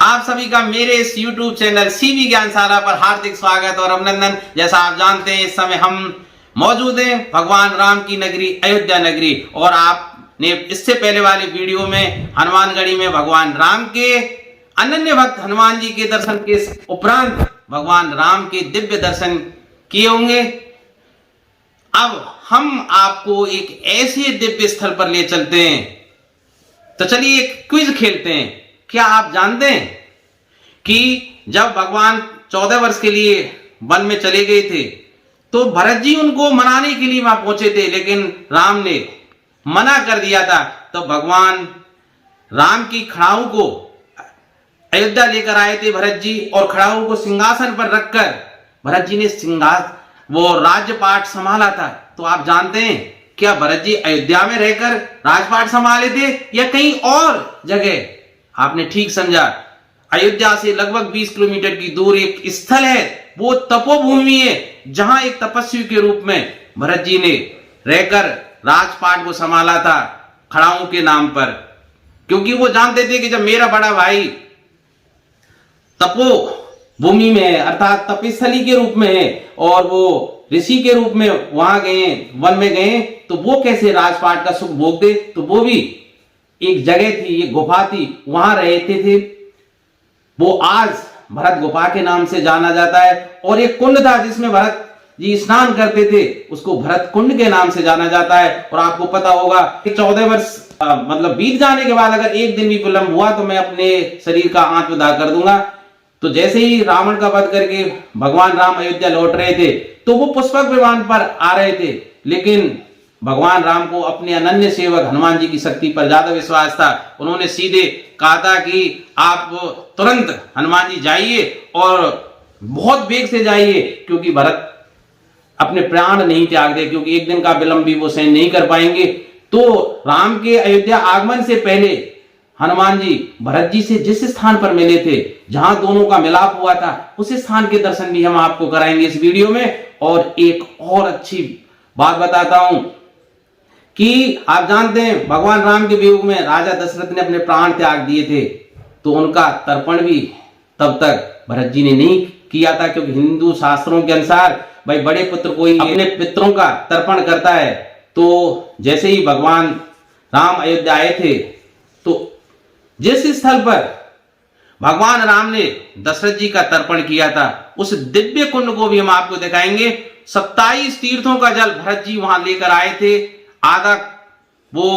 आप सभी का मेरे इस YouTube चैनल सीवी ज्ञानशाला पर हार्दिक स्वागत और अभिनंदन। जैसा आप जानते हैं इस समय हम मौजूद हैं भगवान राम की नगरी अयोध्या नगरी, और आपने इससे पहले वाले वीडियो में हनुमानगढ़ी में भगवान राम के अनन्य भक्त हनुमान जी के दर्शन के उपरांत भगवान राम के दिव्य दर्शन किए होंगे। अब हम आपको एक ऐसे दिव्य स्थल पर ले चलते हैं, तो चलिए एक क्विज खेलते हैं। क्या आप जानते हैं कि जब भगवान 14 वर्ष के लिए वन में चले गए थे तो भरत जी उनको मनाने के लिए वहां पहुंचे थे, लेकिन राम ने मना कर दिया था। तो भगवान राम की खड़ाऊ को अयोध्या लेकर आए थे भरत जी, और खड़ाऊ को सिंहासन पर रखकर भरत जी ने वो राजपाट संभाला था। तो आप जानते हैं क्या भरत जी अयोध्या में रहकर राजपाट संभाले थे या कहीं और जगह? आपने ठीक समझा। अयोध्या से लगभग 20 किलोमीटर की दूर एक स्थल है, वो तपोभूमि है, जहां एक तपस्वी के रूप में भरत जी ने रहकर राजपाट को संभाला था खड़ाऊ के नाम पर, क्योंकि वो जानते थे कि जब मेरा बड़ा भाई तपोभूमि में है अर्थात तपस्थली के रूप में है और वो ऋषि के रूप में वहां गए, वन में गए, तो वो कैसे राजपाट का सुख भोगते। तो वो भी एक जगह थी, एक गुफा थी, वहां रहते थे। वो आज भरत गुफा के नाम से जाना जाता है, और एक कुंड था जिसमें भरत जी स्नान करते थे, उसको भरत कुंड के नाम से जाना जाता है। और आपको पता होगा कि 14 वर्ष मतलब बीत जाने के बाद अगर एक दिन भी विलंब हुआ तो मैं अपने शरीर का आत्मदाह कर दूंगा। तो जैसे ही रावण का वध करके भगवान राम अयोध्या लौट रहे थे तो वो पुष्पक विमान पर आ रहे थे, लेकिन भगवान राम को अपने अनन्य सेवक हनुमान जी की शक्ति पर ज्यादा विश्वास था। उन्होंने सीधे कहा था कि आप तुरंत हनुमान जी जाइए और बहुत वेग से जाइए, क्योंकि भरत अपने प्राण नहीं त्याग दे, क्योंकि एक दिन का विलंब भी वो सहन नहीं कर पाएंगे। तो राम के अयोध्या आगमन से पहले हनुमान जी भरत जी से जिस स्थान पर मिले थे, जहां दोनों का मिलाप हुआ था, उस स्थान के दर्शन भी हम आपको कराएंगे इस वीडियो में। और एक और अच्छी बात बताता हूं कि आप जानते हैं भगवान राम के वियोग में राजा दशरथ ने अपने प्राण त्याग दिए थे, तो उनका तर्पण भी तब तक भरत जी ने नहीं किया था, क्योंकि हिंदू शास्त्रों के अनुसार भाई बड़े पुत्र कोई अपने पितरों का तर्पण करता है। तो जैसे ही भगवान राम अयोध्या आए थे तो जिस स्थल पर भगवान राम ने दशरथ जी का तर्पण किया था उस दिव्य कुंड को भी हम आपको दिखाएंगे। 27 तीर्थों का जल भरत जी वहां लेकर आए थे। आधा वो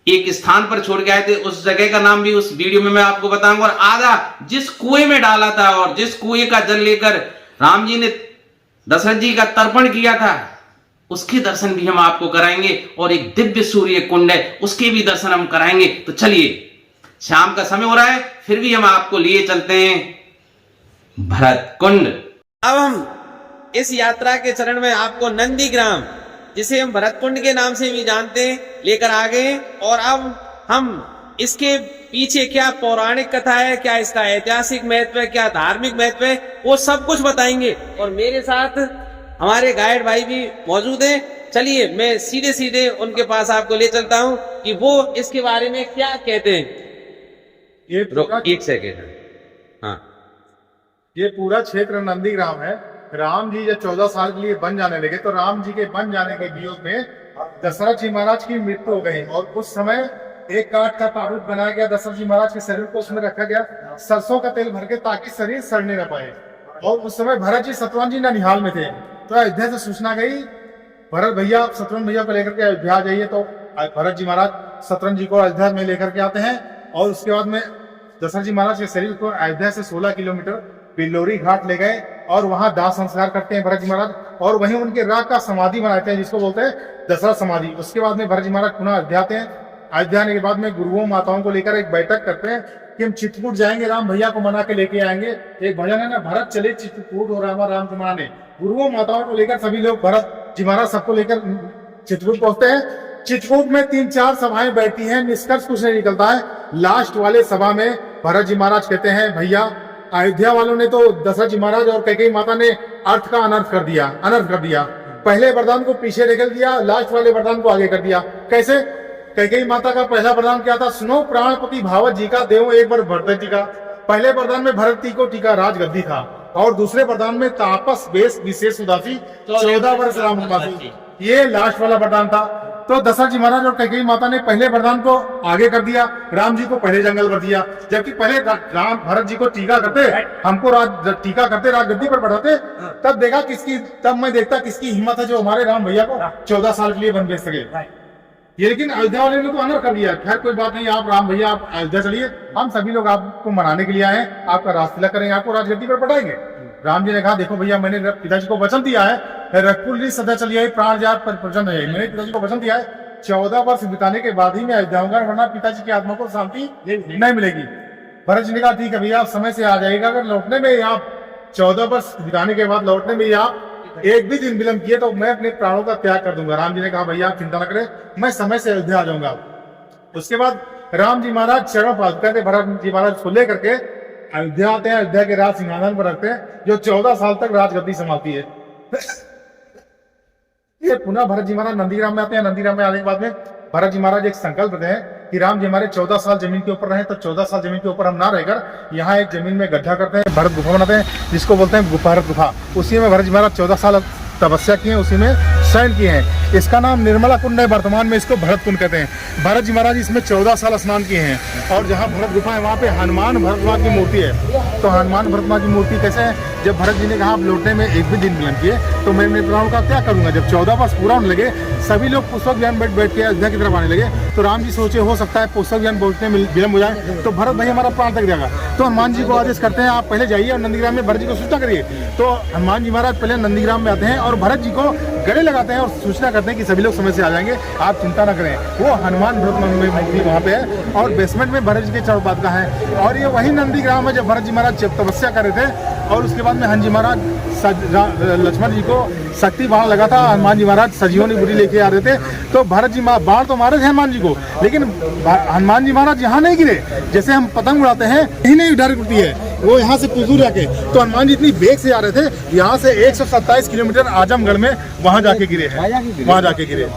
एक स्थान पर छोड़ के आए थे, उस जगह का नाम भी उस वीडियो में मैं आपको बताऊंगा, और आधा जिस कुएं में डाला था और जिस कुएं का जल लेकर राम जी ने दशरथ जी का तर्पण किया था उसके दर्शन भी हम आपको कराएंगे। और एक दिव्य सूर्य कुंड है, उसके भी दर्शन हम कराएंगे। तो चलिए, शाम का समय हो रहा है, फिर भी हम आपको लिए चलते हैं भरत कुंड। अब हम इस यात्रा के चरण में आपको नंदीग्राम, जिसे हम भरत कुंड के नाम से भी जानते हैं, लेकर आ गए। और अब हम इसके पीछे क्या पौराणिक कथा है, क्या इसका ऐतिहासिक महत्व है, क्या धार्मिक महत्व है, वो सब कुछ बताएंगे। और मेरे साथ हमारे गाइड भाई भी मौजूद हैं। चलिए मैं सीधे सीधे उनके पास आपको ले चलता हूं कि वो इसके बारे में क्या कहते हैं। ये एक सेकेंड। हाँ, ये पूरा क्षेत्र नंदीग्राम है। राम जी जब 14 साल के लिए वन जाने लगे तो राम जी के वन जाने के वियोग में दशरथ जी महाराज की मृत्यु हो गई, और उस समय एक काठ का ताबूत बनाया गया। दशरथ जी महाराज के शरीर को उसमें रखा गया सरसों का तेल भर के, ताकि शरीर सड़ने न पाए। और उस समय भरत जी शत्रुघ्न जी ननिहाल में थे, तो अयोध्या से सूचना गई भरत भैया शत्रुघ्न भैया को लेकर के अयोध्या आ जाइए। तो भरत जी महाराज शत्रुघ्न जी को अयोध्या में लेकर के आते हैं, और उसके बाद में दशरथ जी महाराज के शरीर को अयोध्या से 16 किलोमीटर बिल्लोरी घाट ले गए और वहां दाह संस्कार करते हैं भरत जी महाराज, और वहीं उनके राग का समाधि बनाते हैं, जिसको बोलते हैं दशरथ समाधि। उसके बाद में भरत जी महाराज पुनः अयोध्या आते हैं। अयोध्या आने के बाद में गुरुओं माताओं को लेकर एक बैठक करते हैं कि हम चित्रकूट जाएंगे, राम भैया को मना के लेके आएंगे। एक भजन है ना, भरत चले चित्रकूट और राम को मनाने। गुरुओं माताओं को लेकर सभी लोग भरत जी महाराज सबको लेकर चित्रकूट पहुंचते हैं। चित्रकूट में 3-4 सभाएं बैठी हैं, निष्कर्ष कुछ नहीं निकलता है। लास्ट वाले सभा में भरत जी महाराज कहते हैं भैया अयोध्या वालों ने तो दशरथ जी महाराज और कैकेयी माता ने अर्थ का अनर्थ कर दिया। पहले वरदान को पीछे निकल दिया, लास्ट वाले वरदान को आगे कर दिया। कैसे? कैकेयी माता का पहला वरदान क्या था? सुनो प्राणपति भावत जी का, देवो एक बार भरत जी का। पहले वरदान में भरत को टीका राजगद्दी था और दूसरे वरदान में तापस बेस विशेष उदासी 14 वर्ष राम वनवासी, ये लास्ट वाला वरदान था। तो दशरथ जी महाराज और कैकेयी माता ने पहले वरदान को आगे कर दिया, राम जी को पहले जंगल भर दिया, जबकि पहले राम भरत जी को टीका करते, हमको टीका करते, राजगद्दी पर बढ़ाते, तब मैं देखता किसकी हिम्मत है जो हमारे राम भैया को 14 साल के लिए वन भेज सके। ये लेकिन अयोध्या वाले ने तो अनर कर दिया। खैर कोई बात नहीं, आप राम भैया आप अयोध्या चलिए, हम सभी लोग आपको मनाने के लिए आए हैं, आपका राजतिलक करेंगे, आपको राजगद्दी पर बैठाएंगे। राम जी ने कहा देखो भैया मैंने पिताजी को वचन दिया है, रघुकुल सदा चलिए प्राण जात पर प्रसन्न है, मैंने पिताजी को वचन दिया है 14 वर्ष बिताने के बाद ही मैं अयोध्या आऊंगा, वरना पिताजी की आत्मा को शांति नहीं मिलेगी। भरत जी ने कहा ठीक है भैया आप समय से आ जाएगा, अगर लौटने में आप 14 वर्ष बिताने के बाद लौटने में आप एक भी दिन विलंब किए तो मैं अपने प्राणों का त्याग कर दूंगा। राम जी ने कहा भैया आप चिंता न करें, मैं समय से अयोध्या आ जाऊंगा। उसके बाद राम जी महाराज चरण पादुका से भरत जी महाराज को लेकर के अयोध्या आते हैं, अयोध्या के राज सिंहासन पर रखते हैं, जो 14 साल तक राजगद्दी संभालती है। ये पुनः भरत जी महाराज नंदीग्राम में आते हैं। नंदीग्राम में आने के बाद में भरत जी महाराज एक संकल्प देते हैं कि राम जी हमारे 14 साल जमीन के ऊपर रहे, तो 14 साल जमीन के ऊपर हम ना रहकर यहाँ एक जमीन में गड्ढा करते हैं, भरत गुफा बनाते हैं, जिसको बोलते हैं भरत गुफा। उसी में भरत जी महाराज 14 साल तपस्या किए, उसी में शयन किए हैं। इसका नाम निर्मला कुंड है, वर्तमान में इसको भरत कुंड कहते हैं। भरत जी महाराज इसमें 14 साल स्नान किए हैं। और जहाँ भरत गुफा है वहाँ पे हनुमान भरतमा की मूर्ति है। तो हनुमान भरतमा की मूर्ति कैसे है, जब भरत जी ने कहा आप लौटने में एक भी दिन विलंब किए तो मैं अपने प्राणों का त्याग करूंगा। जब 14 वर्ष पूरा होने लगे, सभी लोग पुष्पक विमान बैठ के अयोध्या की तरफ आने लगे, तो राम जी सोचे हो सकता है पुष्पक विमान पहुंचने में विलंब हो जाए तो भरत भाई हमारा प्राण तक जाएगा। तो हनुमान जी को आदेश करते हैं आप पहले जाइए और नंदीग्राम में भरत जी को सूचना करिए। तो हनुमान जी महाराज पहले नंदीग्राम में आते हैं और भरत जी को गले लगाते हैं और सूचना करते हैं कि सभी लोग समय से आ जाएंगे, आप चिंता न करें। वो हनुमान भरत मूर्ति वहाँ पे है और बेसमेंट में भरत जी के चरण पादुका है। और ये वही नंदीग्राम है जब भरत जी महाराज तपस्या कर रहे थे। और उसके बाद में हनुमान जी महाराज लक्ष्मण जी को शक्ति बाण लगा था, हनुमान जी महाराज सजीवनी बुरी लेके आ रहे थे, तो भरत जी बाण तो मारे थे हनुमान जी को, लेकिन हनुमान जी महाराज यहाँ नहीं गिरे। जैसे हम पतंग उड़ाते हैं यही नहीं डायरेक्ट उड़ती है, वो यहाँ से कुछ दूर जाके, तो हनुमान जी इतनी वेग से आ रहे थे, यहाँ से 127 किलोमीटर आजमगढ़ में वहां जाके गिरे हैं, वहां जाके गिरे।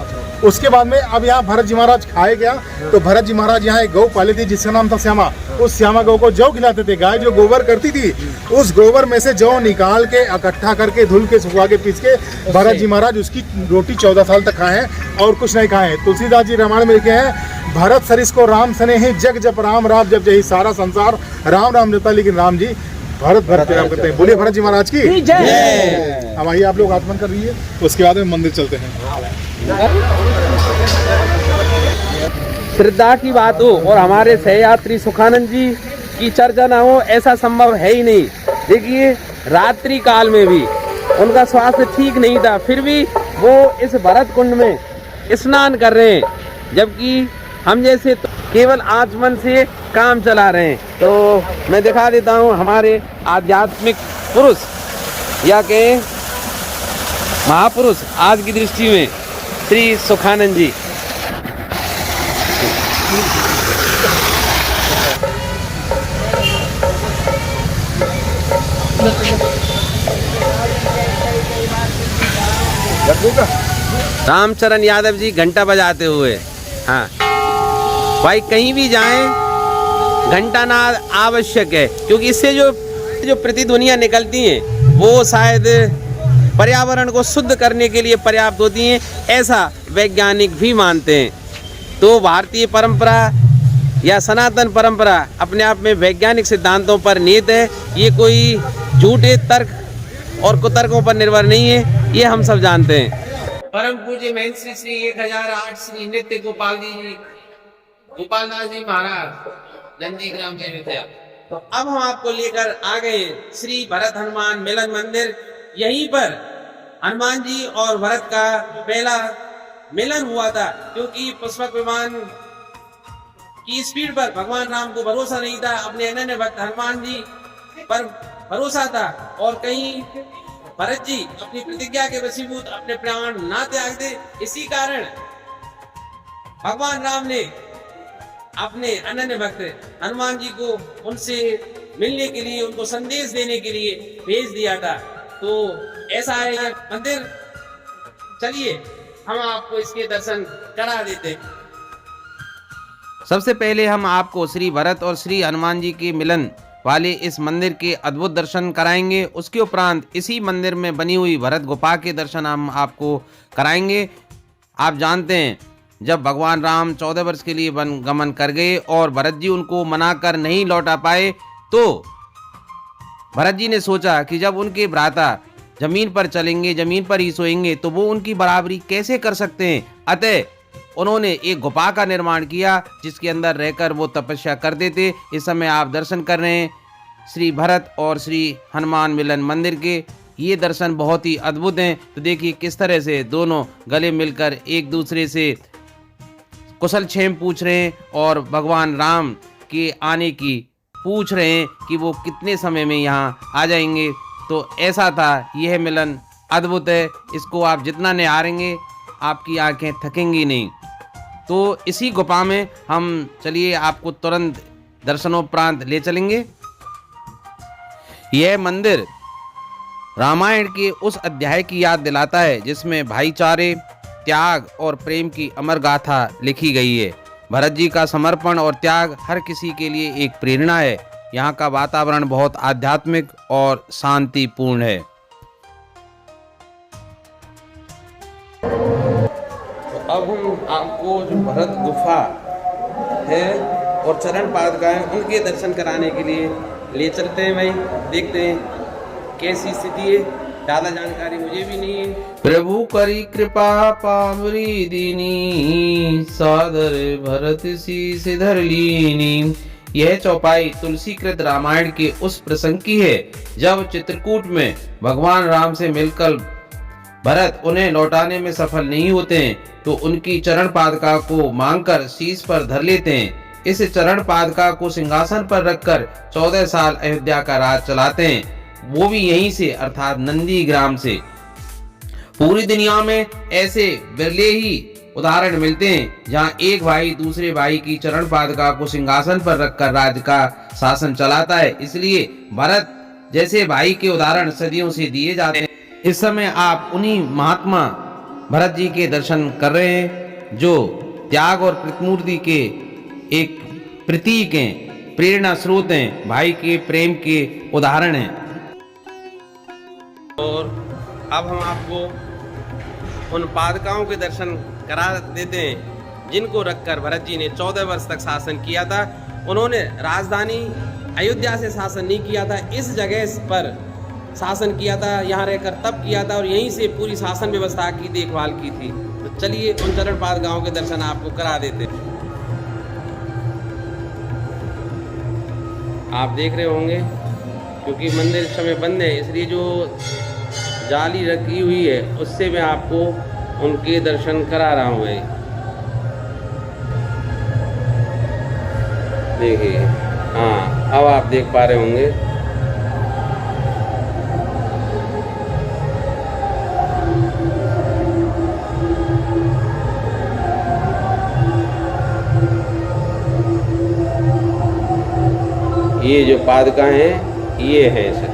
उसके बाद में अब यहाँ भरत जी महाराज खाए गया, तो भरत जी महाराज यहाँ एक गौ पाली थी जिसका नाम था श्यामा। उस श्यामा गौ को जौ खिलाते थे। गाय जो गोबर करती थी, उस गोबर में से जौ निकाल के इकट्ठा करके धुल के सुखा के पीस के भरत जी महाराज उसकी रोटी 14 साल तक खाए हैं और कुछ नहीं खाए हैं। तुलसीदास जी रामायण में लिखे हैं, भरत सरिस को राम सने ही जग जप राम राम जब जही सारा संसार राम राम जपता, लेकिन राम जी भरत भरत राम करते हैं। बोलिए भरत जी महाराज की जय। अब आइए आप लोग आत्मन कर रही है, उसके बाद में मंदिर चलते हैं। श्रद्धा की बात हो और हमारे सहयात्री सुखानंद जी की चर्चा ना हो, ऐसा संभव है ही नहीं। देखिए रात्रि काल में भी उनका स्वास्थ्य ठीक नहीं था, फिर भी वो इस भरत कुंड में स्नान कर रहे हैं, जबकि हम जैसे तो केवल आचमन से काम चला रहे हैं। तो मैं दिखा देता हूँ हमारे आध्यात्मिक पुरुष या के महापुरुष आज की दृष्टि में श्री सुखानंद जी। रामचरण यादव जी घंटा बजाते हुए, हाँ भाई कहीं भी जाएं घंटा नाद आवश्यक है, क्योंकि इससे जो प्रतिध्वनियां निकलती हैं वो शायद पर्यावरण को शुद्ध करने के लिए पर्याप्त होती हैं, ऐसा वैज्ञानिक भी मानते हैं। तो भारतीय परंपरा या सनातन परंपरा अपने आप में वैज्ञानिक सिद्धांतों पर नीत है, ये कोई झूठे तर्क और कुतर्कों पर निर्भर नहीं है, ये हम सब जानते हैं। परम पूज्य महंत श्री 1008 श्री नित्य गोपाल जी गोपालदास जी महाराज नंदीग्राम के विद्या। तो अब हम आपको लेकर आ गए श्री भरत हनुमान मिलन मंदिर। यहीं पर हनुमान जी और भरत का पहला मिलन हुआ था, क्योंकि पुष्पक विमान की स्पीड पर भगवान राम को भरोसा नहीं था, अपने अनन्य भक्त हनुमान जी पर भरोसा था, और कहीं भरत जी अपनी प्रतिज्ञा के वशीभूत अपने प्राण ना त्याग दे। इसी कारण भगवान राम ने अपने अनन्य भक्त हनुमान जी को उनसे मिलने के लिए, उनको संदेश देने के लिए भेज दिया था। तो ऐसा है ये मंदिर, चलिए हम आपको इसके दर्शन करा देते हैं। सबसे पहले हम आपको श्री भरत और श्री हनुमान जी के मिलन वाले इस मंदिर के अद्भुत दर्शन कराएंगे। उसके उपरांत इसी मंदिर में बनी हुई भरत गुफा के दर्शन हम आपको कराएंगे। आप जानते हैं जब भगवान राम 14 वर्ष के लिए वन गमन कर गए और भरत जी उनको मनाकर नहीं लौटा पाए, तो भरत जी ने सोचा कि जब उनके भ्राता जमीन पर चलेंगे, जमीन पर ही सोएंगे, तो वो उनकी बराबरी कैसे कर सकते हैं। अतः उन्होंने एक गुफा का निर्माण किया जिसके अंदर रहकर वो तपस्या करते थे। इस समय आप दर्शन कर रहे हैं श्री भरत और श्री हनुमान मिलन मंदिर के। ये दर्शन बहुत ही अद्भुत हैं। तो देखिए किस तरह से दोनों गले मिलकर एक दूसरे से कुशल क्षेम पूछ रहे हैं और भगवान राम के आने की पूछ रहे हैं कि वो कितने समय में यहाँ आ जाएंगे। तो ऐसा था, यह मिलन अद्भुत है। इसको आप जितना निहारेंगे आपकी आंखें थकेंगी नहीं। तो इसी गुफा में हम चलिए आपको तुरंत दर्शनोपरांत ले चलेंगे। यह मंदिर रामायण के उस अध्याय की याद दिलाता है जिसमें भाईचारे, त्याग और प्रेम की अमर गाथा लिखी गई है। भरत जी का समर्पण और त्याग हर किसी के लिए एक प्रेरणा है। यहाँ का वातावरण बहुत आध्यात्मिक और शांतिपूर्ण है। अब हम आपको जो भरत गुफा है और चरण पादुका है उनके दर्शन कराने के लिए ले चलते हैं भाई। देखते हैं कैसी स्थिति है, ज़्यादा जानकारी मुझे भी नहीं है। प्रभु करी कृपा पावरी दीनी, सादर भरत शीस धर लीनी। यह चौपाई तुलसीकृत रामायण के उस प्रसंग की है जब चित्रकूट में भगवान राम से मिलकर भरत उन्हें लौटाने में सफल नहीं होते हैं, तो उनकी चरण पादुका को मांगकर शीश पर धर लेते हैं। इस चरण पादुका को सिंहासन पर रखकर 14 साल अयोध्या का राज चलाते हैं, वो भी यहीं से अर्थात नंदी ग्राम से। पूरी दुनिया में ऐसे बिरले ही उदाहरण मिलते हैं जहां एक भाई दूसरे भाई की चरण पादुका को सिंहासन पर रखकर राज्य का शासन चलाता है। इसलिए भरत जैसे भाई के उदाहरण सदियों से दिए जाते हैं। इस समय आप उन्हीं महात्मा भरत जी के दर्शन कर रहे हैं जो त्याग और प्रतिमूर्ति के एक प्रतीक हैं, प्रेरणा स्रोत हैं, भाई के प्रेम के उदाहरण हैं। और अब हम आपको उन पादुकाओं के दर्शन करा देते हैं जिनको रखकर भरत जी ने 14 वर्ष तक शासन किया था। उन्होंने राजधानी अयोध्या से शासन नहीं किया था, इस जगह पर शासन किया था, यहाँ रहकर तप किया था और यहीं से पूरी शासन व्यवस्था की देखभाल की थी। तो चलिए उन चरण पादुकाओं के दर्शन आपको करा देते हैं। आप देख रहे होंगे क्योंकि मंदिर इस समय बंद है, इसलिए जो जाली रखी हुई है उससे मैं आपको उनके दर्शन करा रहा हूँ। देखिए, हाँ अब आप देख पा रहे होंगे। ये जो पादुका हैं ये है सर।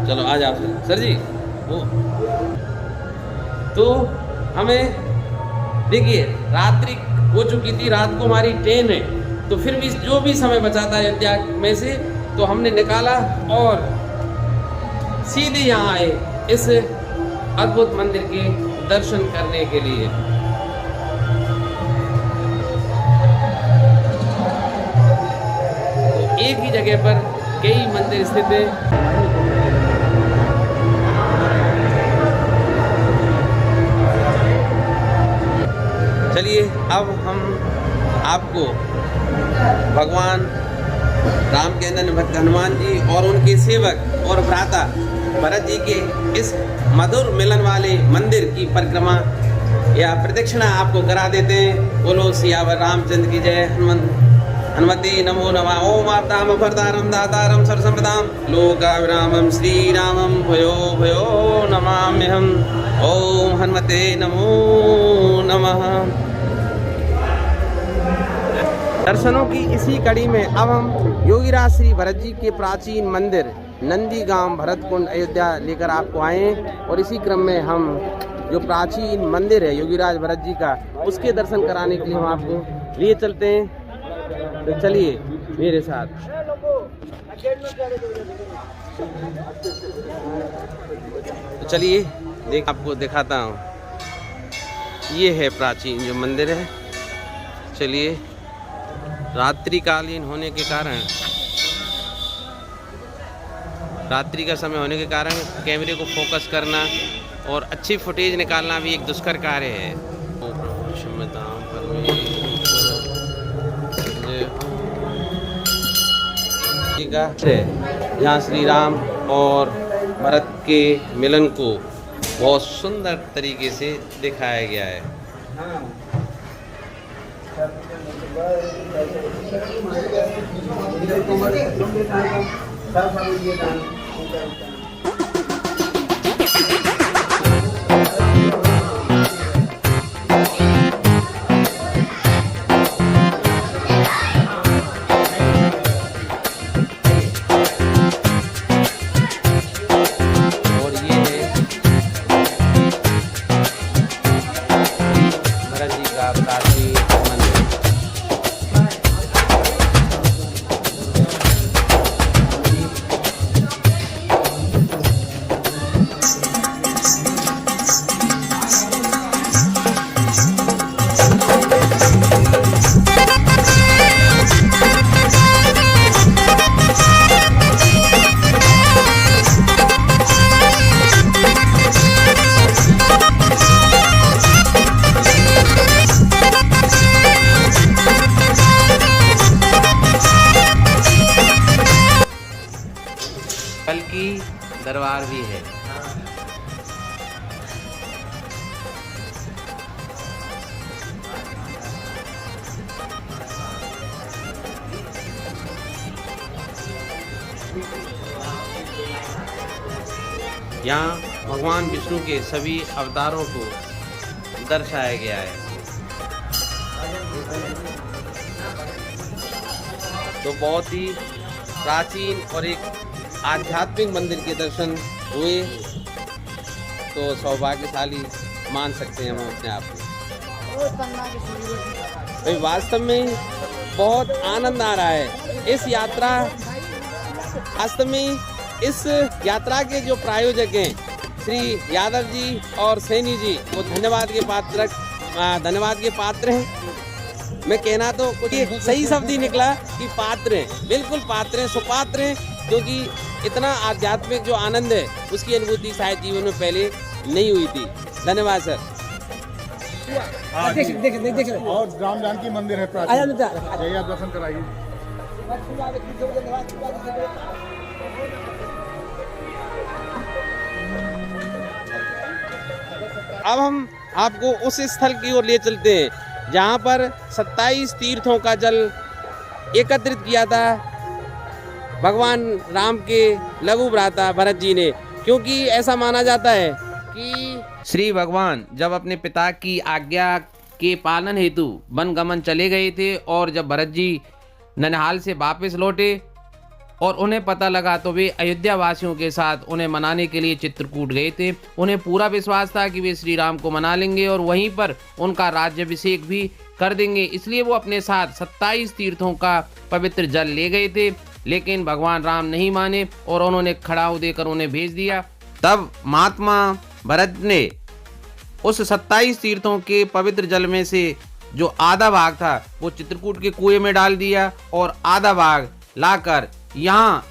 चलो आ जाओ सर जी। वो तो हमें देखिए रात्रि हो चुकी थी, रात को हमारी ट्रेन है, तो फिर भी जो भी समय बचा था अयोध्या में से तो हमने निकाला और सीधे यहाँ आए इस अद्भुत मंदिर के दर्शन करने के लिए। तो एक ही जगह पर कई मंदिर स्थित हैं। चलिए अब हम आपको भगवान राम के अनन्य भक्त हनुमान जी और उनके सेवक और भ्राता भरत जी के इस मधुर मिलन वाले मंदिर की परिक्रमा या प्रदक्षिणा आपको करा देते हैं। बोलो सियावर रामचंद्र की जय। हनुमते नमो नमः। ओम आपदाम भरतारम दातारम सर्वसंपदाम लोकाभिरामम श्री रामम भयो भयो नमाम्यहम्। ओम हनुमते नमो नमः। दर्शनों की इसी कड़ी में अब हम योगीराज श्री भरत जी के प्राचीन मंदिर नंदीगांव भरतकुंड अयोध्या लेकर आपको आए और इसी क्रम में हम जो प्राचीन मंदिर है योगीराज भरत जी का उसके दर्शन कराने के लिए हम आपको लिए चलते हैं। तो चलिए मेरे साथ। तो चलिए आपको दिखाता हूँ। ये है प्राचीन जो मंदिर है। चलिए, रात्रिकालीन होने के कारण, रात्रि का समय होने के कारण कैमरे को फोकस करना और अच्छी फुटेज निकालना भी एक दुष्कर कार्य है। जहाँ श्री राम और भरत के मिलन को बहुत सुंदर तरीके से दिखाया गया है। कल्कि दरबार भी है। यहाँ भगवान विष्णु के सभी अवतारों को दर्शाया गया है। तो बहुत ही प्राचीन और एक आध्यात्मिक मंदिर के दर्शन हुए तो सौभाग्यशाली मान सकते हैं हम अपने आप को। वास्तव में बहुत आनंद आ रहा है इस यात्रा। वास्तव में इस यात्रा के जो प्रायोजक हैं श्री यादव जी और सैनी जी, वो धन्यवाद के पात्र हैं। मैं कहना तो कुछ सही शब्द ही निकला कि पात्र हैं, बिल्कुल पात्र हैं, सुपात्र हैं, क्योंकि इतना आध्यात्मिक जो आनंद है उसकी अनुभूति शायद जीवन में पहले नहीं हुई थी। धन्यवाद सर। और राम जानकी मंदिर है प्राचीन, जाइए आप दर्शन कराइए। अब हम आपको उस स्थल की ओर ले चलते हैं जहाँ पर 27 तीर्थों का जल एकत्रित किया था भगवान राम के लघु भ्राता भरत जी ने, क्योंकि ऐसा माना जाता है कि श्री भगवान जब अपने पिता की आज्ञा के पालन हेतु वन गमन चले गए थे और जब भरत जी ननिहाल से वापस लौटे और उन्हें पता लगा तो वे अयोध्या वासियों के साथ उन्हें मनाने के लिए चित्रकूट गए थे। उन्हें पूरा विश्वास था कि वे श्री राम को मना लेंगे और वहीं पर उनका राज्याभिषेक भी कर देंगे, इसलिए वो अपने साथ 27 तीर्थों का पवित्र जल ले गए थे। लेकिन भगवान राम नहीं माने और उन्होंने खड़ाऊ देकर उन्हें भेज दिया। तब महात्मा भरत ने उस 27 तीर्थों के पवित्र जल में से जो आधा भाग था वो चित्रकूट के कुएं में डाल दिया और आधा भाग लाकर यहाँ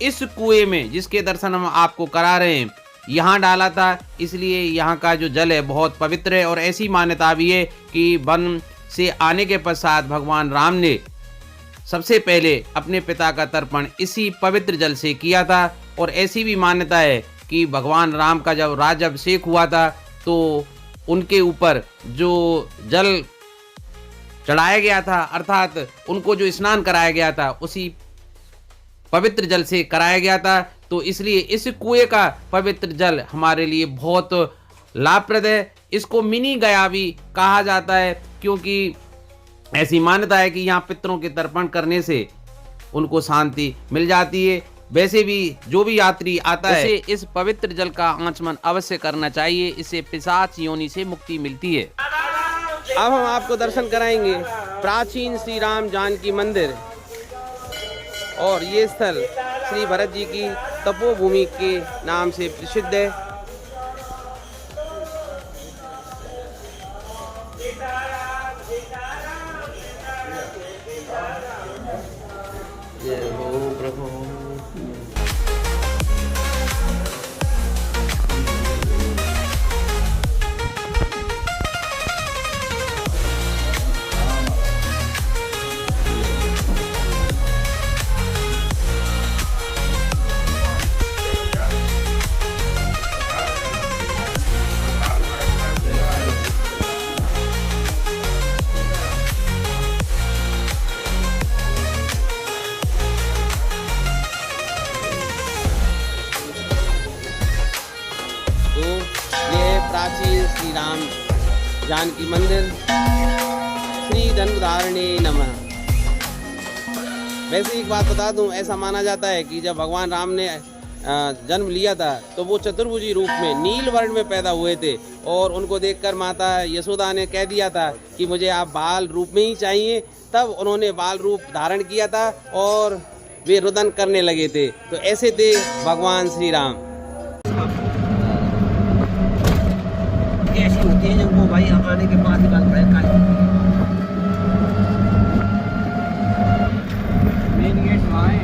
इस कुएं में, जिसके दर्शन हम आपको करा रहे हैं, यहाँ डाला था। इसलिए यहाँ का जो जल है बहुत पवित्र है और ऐसी मान्यता भी है कि वन से आने के पश्चात भगवान राम ने सबसे पहले अपने पिता का तर्पण इसी पवित्र जल से किया था। और ऐसी भी मान्यता है कि भगवान राम का जब राज्याभिषेक हुआ था तो उनके ऊपर जो जल चढ़ाया गया था, अर्थात उनको जो स्नान कराया गया था, उसी पवित्र जल से कराया गया था। तो इसलिए इस कुएं का पवित्र जल हमारे लिए बहुत लाभप्रद है। इसको मिनी गया भी कहा जाता है, क्योंकि ऐसी मान्यता है कि यहाँ पितरों के तर्पण करने से उनको शांति मिल जाती है। वैसे भी जो भी यात्री आता है उसे इस पवित्र जल का आचमन अवश्य करना चाहिए। इससे पिशाच योनि से मुक्ति मिलती है। अब हम आपको दर्शन कराएंगे प्राचीन श्री राम जानकी मंदिर, और ये स्थल श्री भरत जी की तपोभूमि के नाम से प्रसिद्ध है। जय हो प्रभु। तो ये प्राचीन श्री राम जानकी मंदिर, श्री धनुधारिणे नमः। वैसे एक बात बता दूं, ऐसा माना जाता है कि जब भगवान राम ने जन्म लिया था तो वो चतुर्भुजी रूप में नील वर्ण में पैदा हुए थे, और उनको देखकर माता यशोदा ने कह दिया था कि मुझे आप बाल रूप में ही चाहिए। तब उन्होंने बाल रूप धारण किया था और वे रुदन करने लगे थे। तो ऐसे थे भगवान श्री राम। ऐसी होती है जब वो भाई आने के बाद निकाल पड़े मेन गेट वहाँ है।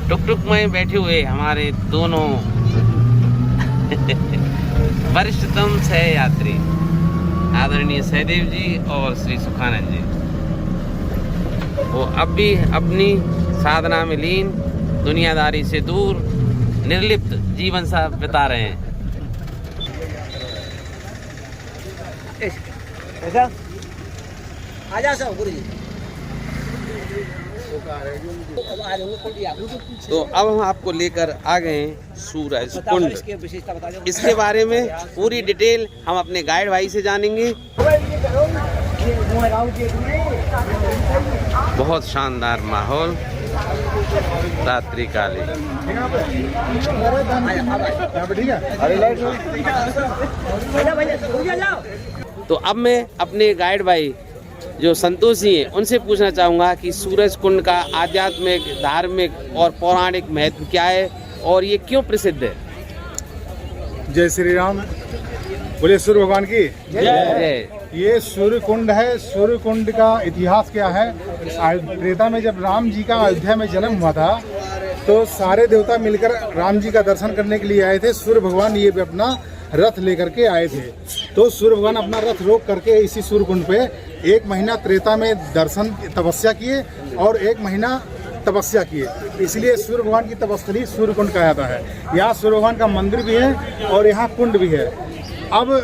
टुक टुक में बैठे हुए हमारे दोनों वरिष्ठतम सह यात्री आदरणीय सहदेव जी और श्री सुखानंद जी, वो अब भी अपनी साधना में लीन, दुनियादारी से दूर निर्लिप्त जीवन सा बिता रहे हैं। ऐसा आजा सब गुरु जी। तो अब हम आपको लेकर आ गए हैं सूरज कुंड। इसकी विशेषता बता दो। इसके बारे में पूरी डिटेल हम अपने गाइड भाई से जानेंगे। बहुत शानदार माहौल रात्रि काले। तो अब मैं अपने गाइड भाई जो संतोष जी हैं उनसे पूछना चाहूँगा कि सूरज कुंड का आध्यात्मिक, धार्मिक और पौराणिक महत्व क्या है और ये क्यों प्रसिद्ध है। जय श्री राम, बोले सूर्य भगवान की जय। ये सूर्य कुंड है। सूर्य कुंड का इतिहास क्या है? त्रेता में जब राम जी का अयोध्या में जन्म हुआ था तो सारे देवता मिलकर राम जी का दर्शन करने के लिए आए थे। सूर्य भगवान ये भी अपना रथ लेकर के आए थे। तो सूर्य भगवान अपना रथ रोक करके इसी सूर्य कुंड पे 1 महीना त्रेता में दर्शन तपस्या किए और 1 महीना तपस्या किए, इसलिए सूर्य भगवान की तपस्या सूर्य कुंड कहा जाता है। यहाँ सूर्य भगवान का मंदिर भी है और यहाँ कुंड भी है। अब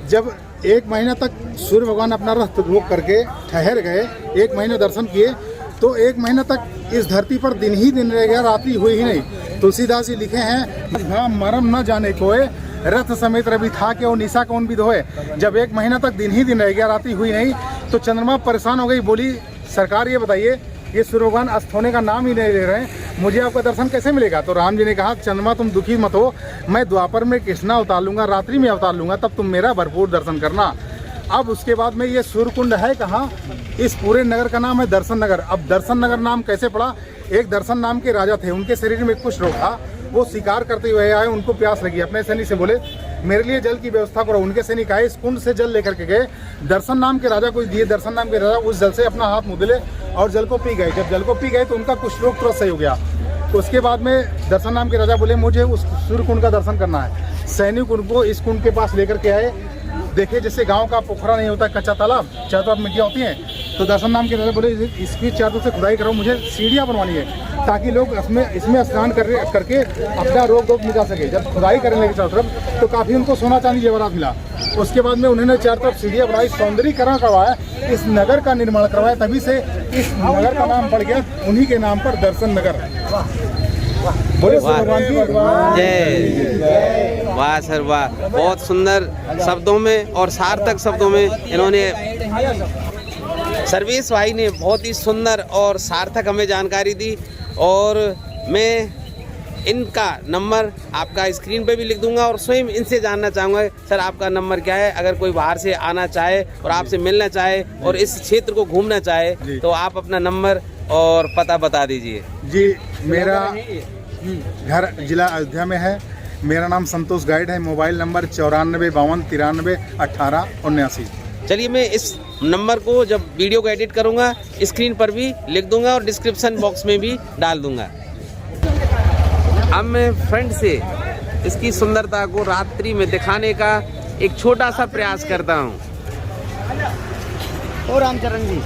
जब 1 महीना तक सूर्य भगवान अपना रथ रोक करके ठहर गए, 1 महीना दर्शन किए, तो 1 महीना तक इस धरती पर दिन ही दिन रह गया, रात्रि हुई ही नहीं। तुलसीदास जी लिखे हैं, हाँ मरम न जाने कोय, रथ समेत रवि था के और निशा कौन विद होए। जब 1 महीना तक दिन ही दिन रह गया, रात्रि हुई नहीं, तो चंद्रमा परेशान हो गई, बोली सरकार ये बताइए, ये सूर्य भगवान अस्त होने का नाम ही नहीं ले रहे हैं, मुझे आपका दर्शन कैसे मिलेगा। तो राम जी ने कहा, चंद्रमा तुम दुखी मत हो, मैं द्वापर में कृष्णा अवतार लूंगा, रात्रि में अवतार लूंगा, तब तुम मेरा भरपूर दर्शन करना। अब उसके बाद में ये सूर्य कुंड है कहाँ? इस पूरे नगर का नाम है दर्शन नगर। अब दर्शन नगर नाम कैसे पड़ा? एक दर्शन नाम के राजा थे, उनके शरीर में कुछ रोग था, वो शिकार करते हुए आए, उनको प्यास लगी, अपने सैनिक से बोले मेरे लिए जल की व्यवस्था करो। उनके सैनिक आए, इस कुंड से जल लेकर के गए, दर्शन नाम के राजा को दिए। दर्शन नाम के राजा उस जल से अपना हाथ मुँह धुले और जल को पी गए। जब जल को पी गए तो उनका कुछ रोग तुरंत सही हो गया। तो उसके बाद में दर्शन नाम के राजा बोले मुझे उस सूर्य कुंड का दर्शन करना है। सैनिक उनको इस कुंड के पास लेकर के आए। देखे जैसे गांव का पोखरा नहीं होता, कच्चा तालाब, चारों तरफ मिट्टियाँ होती हैं, तो दर्शन नाम के दादा बोले इसकी चारों तरफ से खुदाई कराओ, मुझे सीढ़ियाँ बनवानी है ताकि लोग इसमें स्नान करके अपना रोग मिटा सके। जब खुदाई करने लगे चारों तरफ तो काफ़ी उनको सोना चांदी जेवरात मिला। उसके बाद में उन्होंने चारों तरफ सीढ़ियाँ बनाई, सौंदर्यीकरण करवाया, इस नगर का निर्माण करवाया, तभी से इस नगर का नाम पड़ गया उन्हीं के नाम पर दर्शन नगर। बोले भगवान की जय। वाह सर वाह, बहुत सुंदर शब्दों में और सार्थक शब्दों में इन्होंने, सर्वेश भाई ने बहुत ही सुंदर और सार्थक हमें जानकारी दी। और मैं इनका नंबर आपका स्क्रीन पे भी लिख दूंगा और स्वयं इनसे जानना चाहूँगा सर आपका नंबर क्या है, अगर कोई बाहर से आना चाहे और आपसे मिलना चाहे और इस क्षेत्र को घूमना चाहे तो आप अपना नंबर और पता बता दीजिए। जी, मेरा घर जिला अयोध्या में है, मेरा नाम संतोष गाइड है, मोबाइल नंबर 94 52 93 18 79। चलिए मैं इस नंबर को जब वीडियो को एडिट करूँगा स्क्रीन पर भी लिख दूंगा और डिस्क्रिप्शन बॉक्स में भी डाल दूंगा। अब मैं फ्रंट से इसकी सुंदरता को रात्रि में दिखाने का एक छोटा सा प्रयास करता हूँ। ओ रामचरण जी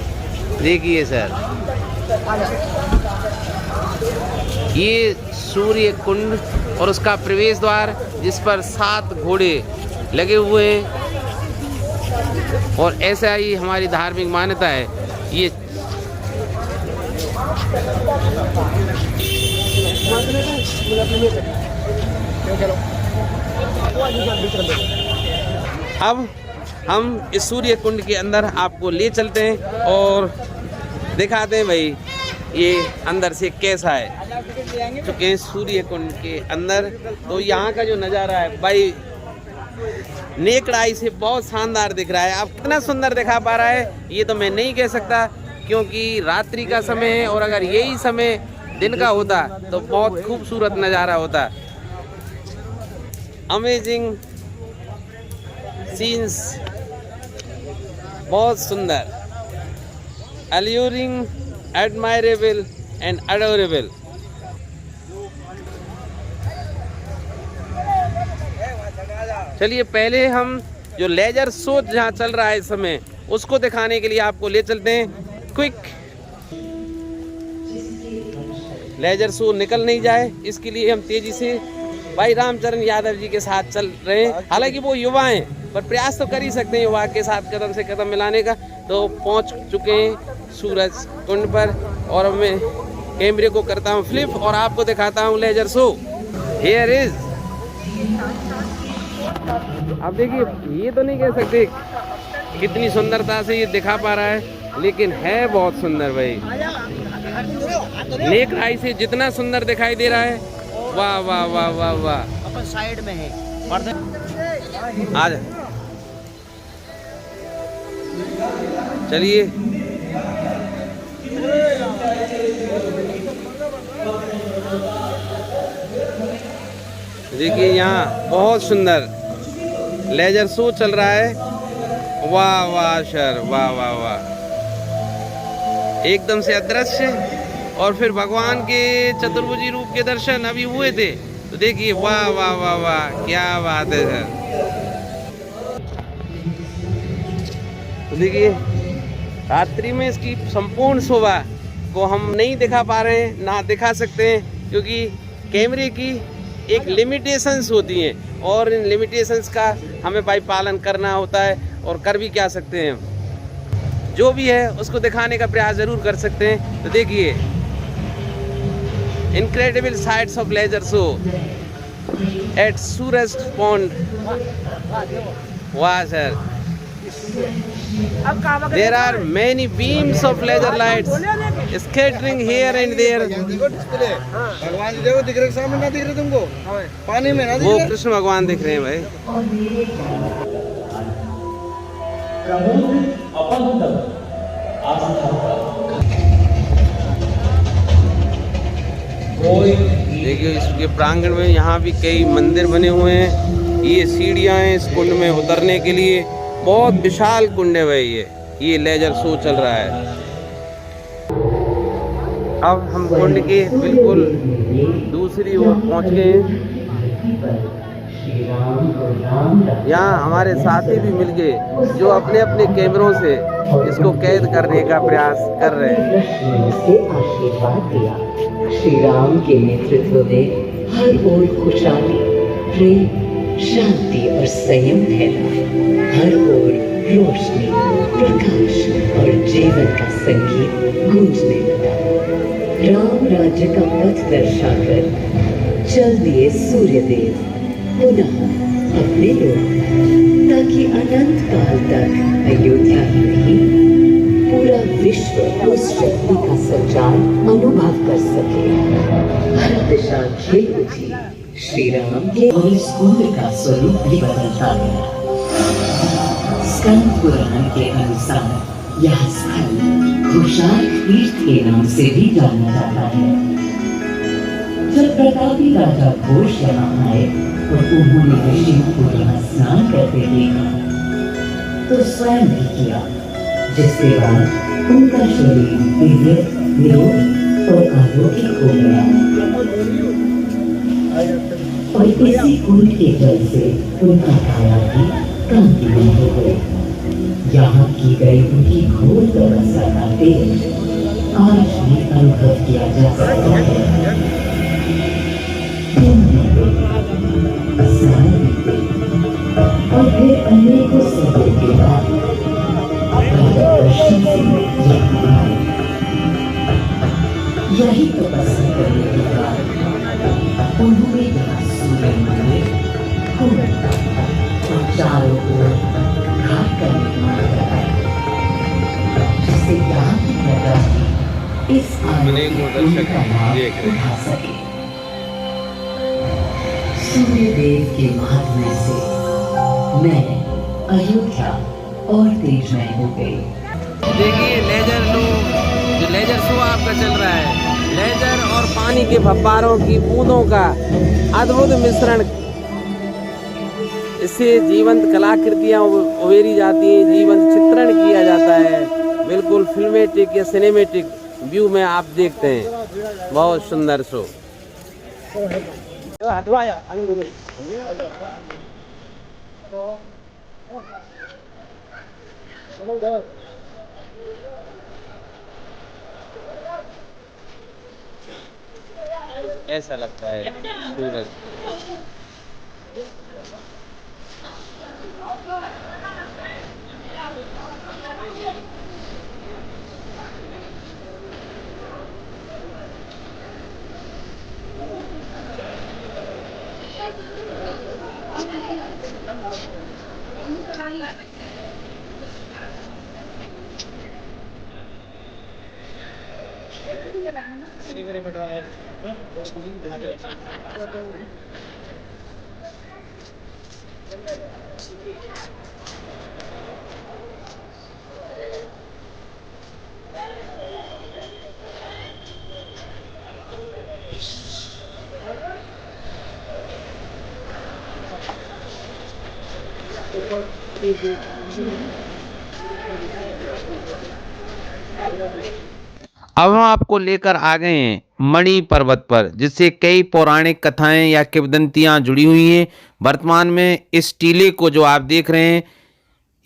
देखिए सर, ये सूर्य कुंड और उसका प्रवेश द्वार जिस पर 7 घोड़े लगे हुए हैं और ऐसा ही हमारी धार्मिक मान्यता है। ये अब हम इस सूर्य कुंड के अंदर आपको ले चलते हैं और दिखाते हैं भाई ये अंदर से कैसा है। चुके सूर्य कुंड के अंदर तो यहाँ का जो नज़ारा है भाई नेकड़ आई से बहुत शानदार दिख रहा है। अब कितना सुंदर दिखा पा रहा है ये तो मैं नहीं कह सकता क्योंकि रात्रि का समय है और अगर यही समय दिन का होता तो बहुत खूबसूरत नज़ारा होता। अमेजिंग सीन्स, बहुत सुंदर, alluring, admirable and adorable। चलिए पहले हम जो लेजर शो जहाँ चल रहा है इस समय उसको दिखाने के लिए आपको ले चलते हैं। क्विक लेजर शो निकल नहीं जाए इसके लिए हम तेजी से भाई रामचरण यादव जी के साथ चल रहे हैं। हालांकि वो युवा हैं पर प्रयास तो कर ही सकते हैं युवा के साथ कदम से कदम मिलाने का। तो पहुंच चुके हैं सूरज कुंड पर और अब मैं कैमरे को करता हूं फ्लिप और आपको दिखाता हूं लेजर शो। Here is. अब देखिए ये तो नहीं कह सकते कितनी सुंदरता से ये दिखा पा रहा है लेकिन है बहुत सुंदर भाई। नेक आई से जितना सुंदर दिखाई दे रहा है वाह वाह वाह वाह वाह। अपन साइड में है आ जा चलिए देखिए यहाँ बहुत सुंदर लेजर शो चल रहा है। वाह वाह सर वाह वाह वाह, एकदम से अदृश्य और फिर भगवान के चतुर्भुजी रूप के दर्शन अभी हुए थे तो देखिए वाह वाह वाह वाह क्या बात है सर। तो देखिए रात्रि में इसकी संपूर्ण शोभा को हम नहीं दिखा पा रहे हैं ना दिखा सकते हैं क्योंकि कैमरे की एक लिमिटेशंस होती हैं और इन लिमिटेशंस का हमें भाई पालन करना होता है और कर भी क्या सकते हैं। जो भी है उसको दिखाने का प्रयास ज़रूर कर सकते हैं। तो देखिए incredible sights of laser show at Suraj pond. वाह sir, there are many beams of laser lights scattering here and there। भगवान जी देखो दिख रहे सामने ना दिख रहे तुमको पानी में ना दिख वो रहे। कृष्ण भगवान दिख रहे हैं भाई। देखिए इसके प्रांगण में यहाँ भी कई मंदिर बने हुए हैं। ये सीढ़ियाँ हैं इस कुंड में उतरने के लिए, बहुत विशाल कुंड है भाई। ये लेजर शो चल रहा है। अब हम कुंड के बिल्कुल दूसरी ओर पहुँच गए हैं। यहाँ हमारे साथी भी मिल गए जो अपने अपने कैमरों से इसको कैद करने का प्रयास कर रहे हैं। से आशीर्वाद दिया। श्री राम के नेतृत्व में हर ओर खुशहाली, प्रेम, शांति और संयम फैला। हर ओर रोशनी, प्रकाश और जीवन का संगीत गूंजने लगा। राम राज्य का पथ दर्शाकर चल दिए सूर्यदेव पुनः अपने लोग, ताकि अनंत काल तक अयोध्या ही नहीं पूरा विश्व उस शक्ति का संचार अनुभव कर सके। हर दिशा खिल उठी श्री राम के, और इस कुंड का स्वरूप भी बदलता गया। स्कंद पुराण के अनुसार यह स्थल खुशाल तीर्थ के नाम से भी जाना जाता है। जब प्रतापी राजा घोष यहाँ आए और उन्होंने ऋषियों को यहाँ स्नान करते देखा तो स्वयं भी किया, जिसके बाद उनका शरीर दिव्य, निरोग और आरोग्य हो गया। और इसी कुंड के जल से उनका काया भी कांतिमय हो गई। यहाँ की गई उनकी घोर तपस्या का तेज आज भी अनुभव किया जा सकता है। और फिर अनेकों सदियों के बाद यही तपस्या करने के बाद उन्होंने यहाँ सूर्य मंदिर और चारों ओर घाट का निर्माण कराया, जिससे यहाँ की प्रजा इस आनंद का लाभ उठा सके। सूर्यदेव के महात्म्य से मैं अयोध्या और तेजमय हो गई। देखिए लेजर शो, जो लेजर शो आपका चल रहा है, लेजर और पानी के फव्वारों की बूंदों का अद्भुत मिश्रण, इससे जीवंत कलाकृतियाँ उभेरी जाती हैं, जीवंत चित्रण किया जाता है। बिल्कुल फिल्मेटिक या सिनेमेटिक व्यू में आप देखते हैं। बहुत सुंदर शो। ऐसा लगता है सूरज। अब हम आपको लेकर आ गए हैं मणि पर्वत पर, जिससे कई पौराणिक कथाएं या किंवदंतियां जुड़ी हुई हैं। वर्तमान में इस टीले को जो आप देख रहे हैं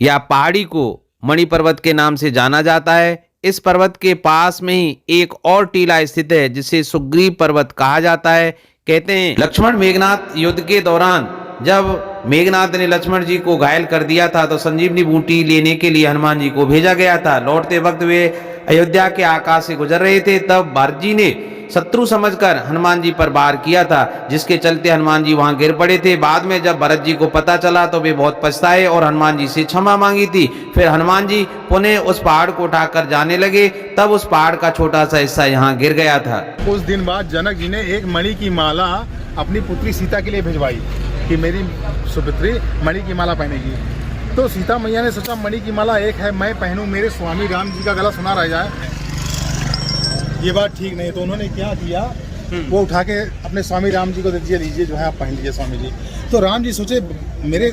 या पहाड़ी को मणि पर्वत के नाम से जाना जाता है। इस पर्वत के पास में ही एक और टीला स्थित है जिसे सुग्रीव पर्वत कहा जाता है। कहते हैं लक्ष्मण मेघनाथ युद्ध के दौरान जब मेघनाथ ने लक्ष्मण जी को घायल कर दिया था तो संजीवनी बूटी लेने के लिए हनुमान जी को भेजा गया था। लौटते वक्त वे अयोध्या के आकाश से गुजर रहे थे, तब भरत जी ने शत्रु समझकर हनुमान जी पर वार किया था, जिसके चलते हनुमान जी वहां गिर पड़े थे। बाद में जब भरत जी को पता चला तो वे बहुत पछताए और हनुमान जी से क्षमा मांगी थी। फिर हनुमान जी पुनः उस पहाड़ को उठाकर जाने लगे, तब उस पहाड़ का छोटा सा हिस्सा यहाँ गिर गया था। कुछ दिन बाद जनक जी ने एक मणि की माला अपनी पुत्री सीता के लिए भिजवाई कि मेरी सुपुत्री मणि की माला पहनेगी। तो सीता मैया ने सोचा मणि की माला एक है, मैं पहनूं, मेरे स्वामी राम जी का गला सुना रह जाए, ये बात ठीक नहीं। तो उन्होंने क्या किया, वो उठा के अपने स्वामी राम जी को दे दिया, लीजिए जो है आप पहन लीजिए स्वामी जी। तो राम जी सोचे मेरे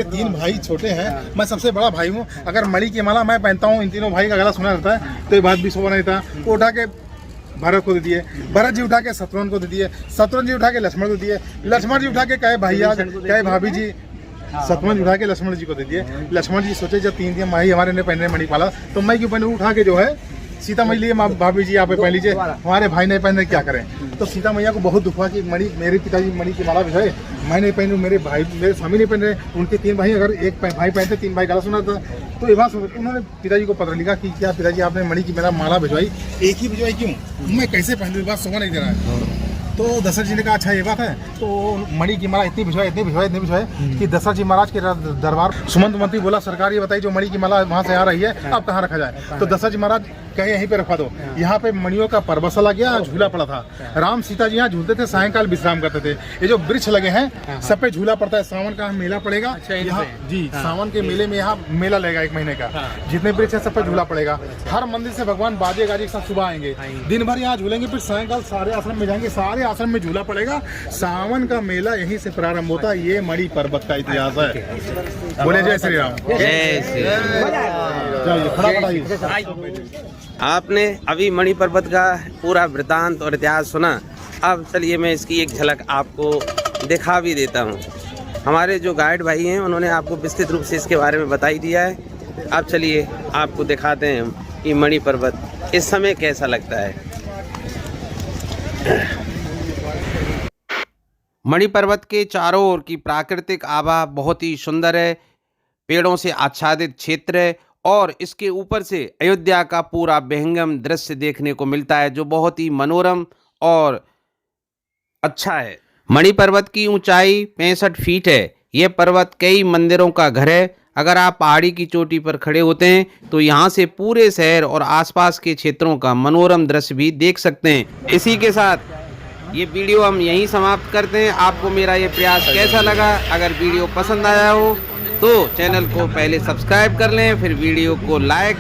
3 भाई छोटे हैं, मैं सबसे बड़ा भाई हूँ, अगर मणि की माला मैं पहनता हूँ इन तीनों भाई का गला सुना रहता है तो ये बात भी शोभा नहीं था। वो उठा के भरत को दे दिए, भरत जी उठा के शत्रुघ्न को दे दिए, शत्रुघ्न जी उठा के लक्ष्मण को दिए, लक्ष्मण जी उठा के कहे भैया कहे भाभी जी, शत्रुघ्न जी उठा के लक्ष्मण जी को दे दिए। लक्ष्मण जी सोचे जब 3 दिन माही हमारे ने पहनने मणि पाला तो मैं क्यों पहनूं, उठा के जो है सीता मैया लिए भाभी जी आप पहन लीजिए, हमारे भाई नहीं पहने क्या करें। तो सीता मैया को बहुत दुख हुआ कि मणि मेरे पिताजी मणि की माला बिछाए, मैं नहीं पहनूं, मेरे भाई मेरे स्वामी नहीं पहन रहे, उनके 3 भाई, अगर एक भाई पहनते 3 भाई गला सुना था। तो ये बात उन्होंने पिताजी को पत्र लिखा कि क्या पिताजी आपने मणि की मेरा माला भिजवाई, एक ही भिजवाई क्यों, मैं कैसे पहन लूँ, बात समझ नहीं दे रहा है। तो दशरथ जी ने कहा अच्छा ये बात है, तो मणि की माला इतनी भिजवाए कि दशरथ जी महाराज के दरबार सुमंत मंत्री बोला सरकार ये बताइए जो मणि की माला वहाँ से आ रही है अब कहाँ रखा जाए। तो दशरथ जी महाराज कहे यहीं पे रखवा दो। यहाँ पे मणियों का पर्वत सा लग गया, झूला पड़ा था, राम सीता जी यहाँ झूलते थे, सायंकाल विश्राम करते थे। ये जो वृक्ष लगे हैं सब पे झूला पड़ता है, सावन का मेला पड़ेगा यहाँ जी, सावन के मेले में यहाँ मेला लगेगा 1 महीने का, जितने वृक्ष है सब पे झूला पड़ेगा। हर मंदिर से भगवान बाजे गाजे के साथ सुबह आएंगे, दिन भर यहाँ झूलेंगे, फिर सायंकाल सारे आश्रम में जाएंगे, सारे आश्रम में झूला पड़ेगा। सावन का मेला यहीं से प्रारंभ होता है, ये मणि पर्वत का इतिहास है। बोले जय श्री राम। जय श्री राम। खड़ा पड़ाइए। आपने अभी मणि पर्वत का पूरा वृतांत और इतिहास सुना, अब चलिए मैं इसकी एक झलक आपको दिखा भी देता हूँ। हमारे जो गाइड भाई हैं उन्होंने आपको विस्तृत रूप से इसके बारे में बता ही दिया है। अब चलिए आपको दिखाते हैं कि मणि पर्वत इस समय कैसा लगता है। मणि पर्वत के चारों ओर की प्राकृतिक आभा बहुत ही सुंदर है, पेड़ों से आच्छादित क्षेत्र है और इसके ऊपर से अयोध्या का पूरा विहंगम दृश्य देखने को मिलता है जो बहुत ही मनोरम और अच्छा है। मणि पर्वत की ऊंचाई 65 फीट है। यह पर्वत कई मंदिरों का घर है। अगर आप पहाड़ी की चोटी पर खड़े होते हैं तो यहाँ से पूरे शहर और आसपास के क्षेत्रों का मनोरम दृश्य भी देख सकते हैं। इसी के साथ ये वीडियो हम यहीं समाप्त करते हैं। आपको मेरा ये प्रयास कैसा लगा? अगर वीडियो पसंद आया हो तो चैनल को पहले सब्सक्राइब कर लें, फिर वीडियो को लाइक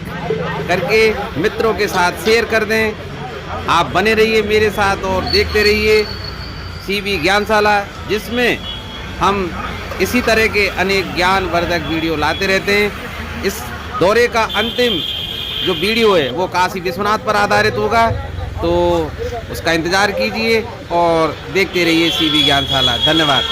करके मित्रों के साथ शेयर कर दें। आप बने रहिए मेरे साथ और देखते रहिए सीबी ज्ञानशाला, जिसमें हम इसी तरह के अनेक ज्ञानवर्धक वीडियो लाते रहते हैं। इस दौरे का अंतिम जो वीडियो है वो काशी विश्वनाथ पर आधारित होगा, तो उसका इंतज़ार कीजिए और देखते रहिए सीबी ज्ञानशाला। धन्यवाद।